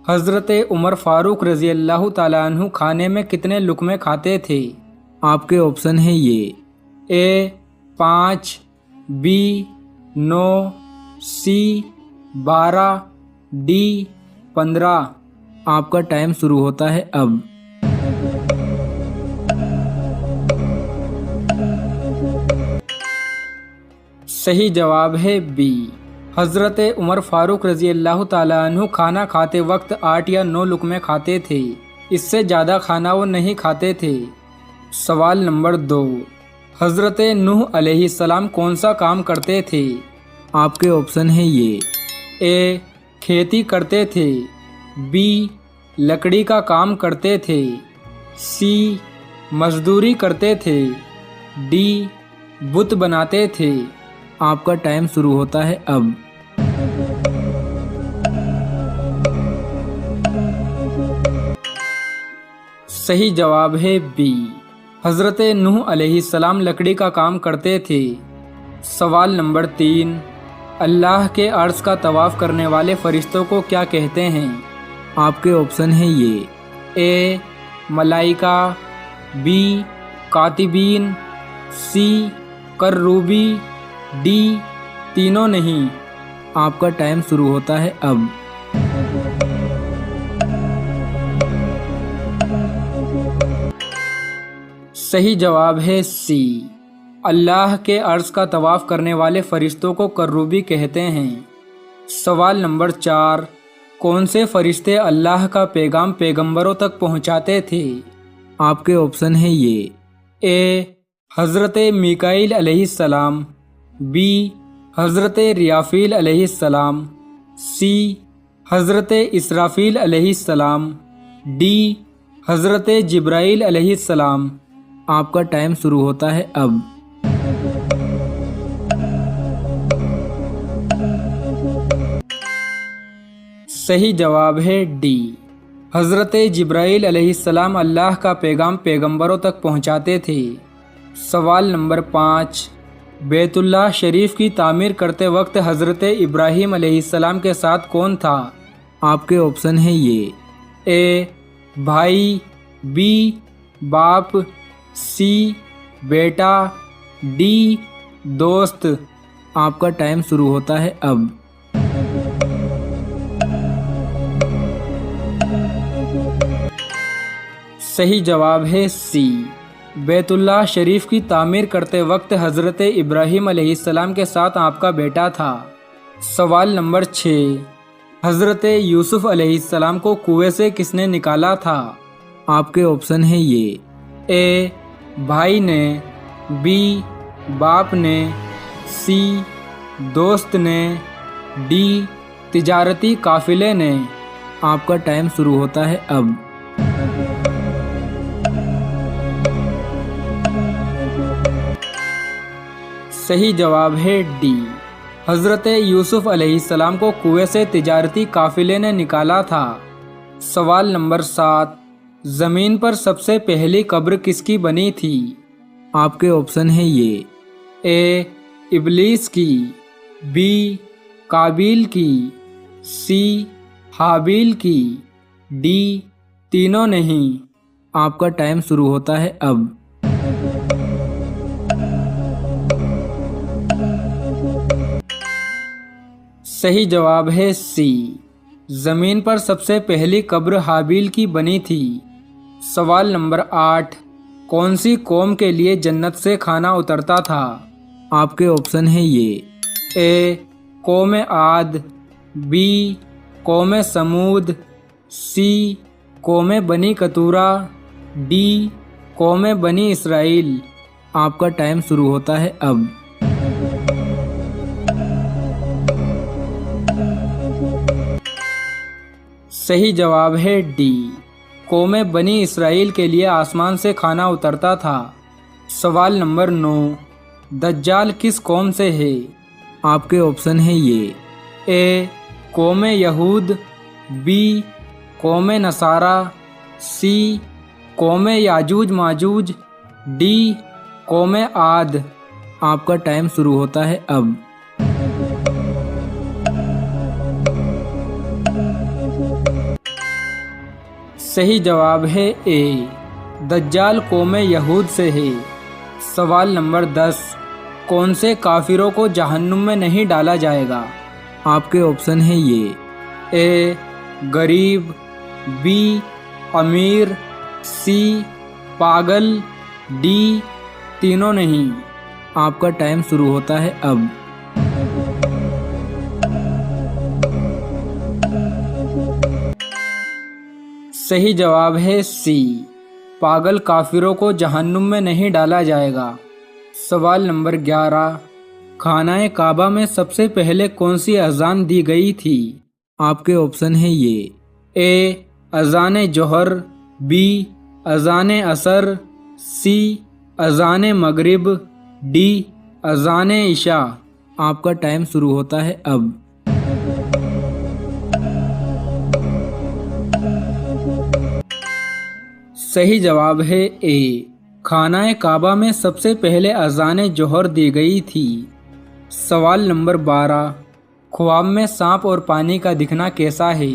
हज़रत उमर फ़ारूक रज़ी अल्लाह ताला अन्हु खाने में कितने लुक़मे खाते थे? आपके ऑप्शन है ये ए 5, बी 9, सी 12, डी 15। आपका टाइम शुरू होता है अब। सही जवाब है बी। हज़रत उमर फ़ारूक रज़ी अल्लाह ताला अन्हु खाना खाते वक्त 8 या 9 लुक़मे खाते थे, इससे ज़्यादा खाना वो नहीं खाते थे। सवाल नंबर 2, हज़रत नूह अलैहिस्सलाम कौन सा काम करते थे? आपके ऑप्शन है ये ए खेती करते थे, बी लकड़ी का काम करते थे, सी मजदूरी करते थे, डी बुत बनाते थे। आपका टाइम शुरू होता है अब। सही जवाब है बी। हज़रत नूह अलैहिस्सलाम लकड़ी का काम करते थे। सवाल नंबर 3, अल्लाह के अर्श का तवाफ़ करने वाले फ़रिश्तों को क्या कहते हैं? आपके ऑप्शन है ये ए मलाइका, बी कातिबीन, सी कर्रूबी, डी तीनों नहीं। आपका टाइम शुरू होता है अब। सही जवाब है सी। अल्लाह के अर्श का तवाफ़ करने वाले फ़रिश्तों को कर्रूबी कहते हैं। सवाल नंबर 4, कौन से फ़रिश्ते अल्लाह का पैगाम पैगंबरों तक पहुंचाते थे? आपके ऑप्शन है ये ए हज़रत मीकाईल अलैहिस्सलाम, बी हज़रत रियाफील अलैहिस्सलाम, सी हज़रत इसराफील अलैहिस्सलाम, डी हज़रत जिब्राईल अलैहिस्सलाम। आपका टाइम शुरू होता है अब। सही जवाब है डी। हज़रत जिब्राईल अलैहिस्सलाम अल्लाह का पैगाम पैगंबरों तक पहुंचाते थे। सवाल नंबर 5, बैतुल्लाह शरीफ की तामीर करते वक्त हज़रत इब्राहीम अलैहिस्सलाम के साथ कौन था? आपके ऑप्शन है ये ए भाई, बी बाप, सी बेटा, डी दोस्त। आपका टाइम शुरू होता है अब। सही जवाब है सी। बैतुल्लाह शरीफ की तामीर करते वक्त हज़रत इब्राहीम अलैहिस्सलाम के साथ आपका बेटा था। सवाल नंबर 6, हज़रत यूसुफ अलैहिस्सलाम को कुएं से किसने निकाला था? आपके ऑप्शन है ये ए भाई ने, बी बाप ने, सी दोस्त ने, डी तिजारती काफिले ने। आपका टाइम शुरू होता है अब। सही जवाब है डी। हज़रत यूसुफ अलैहिस्सलाम को कुएं से तिजारती काफिले ने निकाला था। सवाल नंबर 7, ज़मीन पर सबसे पहली कब्र किसकी बनी थी? आपके ऑप्शन है ये ए इब्लीस की, बी काबिल की, सी हाबिल की, डी तीनों नहीं। आपका टाइम शुरू होता है अब। सही जवाब है सी। ज़मीन पर सबसे पहली कब्र हाबिल की बनी थी। सवाल नंबर 8, कौन सी कौम के लिए जन्नत से खाना उतरता था? आपके ऑप्शन है ये ए कौम आद, बी कौम समूद, सी कौम बनी कतूरा, डी कौम बनी इसराइल। आपका टाइम शुरू होता है अब। सही जवाब है डी। कौम बनी इसराइल के लिए आसमान से खाना उतरता था। सवाल नंबर 9, दज्जाल किस कौम से है? आपके ऑप्शन है ये ए कौम यहूद, बी कौम नसारा, सी कौम याजूज माजूज, डी कौम आद। आपका टाइम शुरू होता है अब। सही जवाब है ए, दज्जाल कौम यहूद से है। सवाल नंबर 10, कौन से काफिरों को जहन्नुम में नहीं डाला जाएगा? आपके ऑप्शन है ये। ए गरीब, बी अमीर, सी पागल, डी तीनों नहीं। आपका टाइम शुरू होता है अब। सही जवाब है सी, पागल काफिरों को जहन्नुम में नहीं डाला जाएगा। सवाल नंबर 11, खानाए काबा में सबसे पहले कौन सी अजान दी गई थी? आपके ऑप्शन है ये। ए अजान जोहर, बी अजान असर, सी अजान मगरिब, डी अजान इशा। आपका टाइम शुरू होता है अब। सही जवाब है ए, खानाए काबा में सबसे पहले अजान जोहर दी गई थी। सवाल नंबर 12, ख्वाब में सांप और पानी का दिखना कैसा है?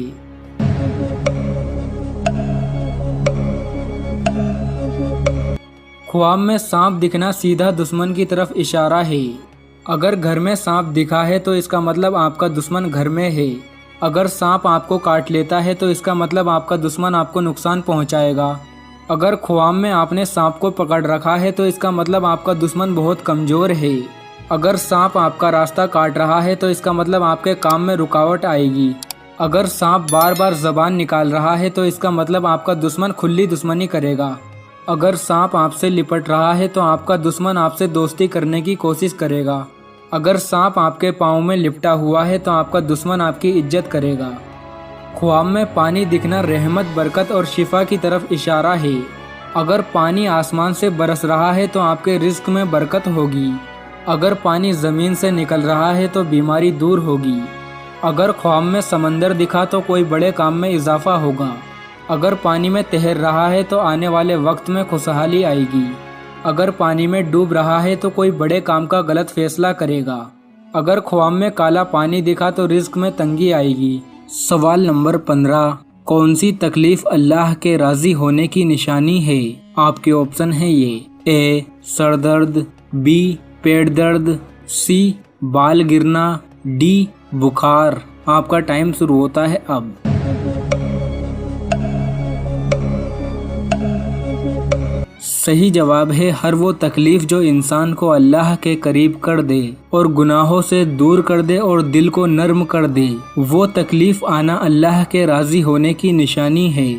ख्वाब में सांप दिखना सीधा दुश्मन की तरफ इशारा है। अगर घर में सांप दिखा है तो इसका मतलब आपका दुश्मन घर में है। अगर सांप आपको काट लेता है तो इसका मतलब आपका दुश्मन आपको नुकसान पहुंचाएगा। अगर ख्वाब में आपने सांप को पकड़ रखा है तो इसका मतलब आपका दुश्मन बहुत कमज़ोर है। अगर सांप आपका रास्ता काट रहा है तो इसका मतलब आपके काम में रुकावट आएगी। अगर सांप बार बार ज़बान निकाल रहा है तो इसका मतलब आपका दुश्मन खुली दुश्मनी करेगा। अगर सांप आपसे लिपट रहा है तो आपका दुश्मन आपसे दोस्ती करने की कोशिश करेगा। अगर सांप आपके पाँव में लिपटा हुआ है तो आपका दुश्मन आपकी इज्जत करेगा। ख्वाब में पानी दिखना रहमत, बरकत और शिफा की तरफ इशारा है। अगर पानी आसमान से बरस रहा है तो आपके रिस्क में बरकत होगी। अगर पानी ज़मीन से निकल रहा है तो बीमारी दूर होगी। अगर ख्वाब में समंदर दिखा तो कोई बड़े काम में इजाफा होगा। अगर पानी में तैर रहा है तो आने वाले वक्त में खुशहाली आएगी। अगर पानी में डूब रहा है तो कोई बड़े काम का गलत फैसला करेगा। अगर ख्वाब में काला पानी दिखा तो रिस्क में तंगी आएगी। सवाल नंबर 15, कौन सी तकलीफ अल्लाह के राज़ी होने की निशानी है? आपके ऑप्शन है ये। ए सर दर्द, बी पेट दर्द, सी बाल गिरना, डी बुखार। आपका टाइम शुरू होता है अब। सही जवाब है हर वो तकलीफ जो इंसान को अल्लाह के करीब कर दे और गुनाहों से दूर कर दे और दिल को नर्म कर दे। वो तकलीफ आना अल्लाह के राज़ी होने की निशानी है।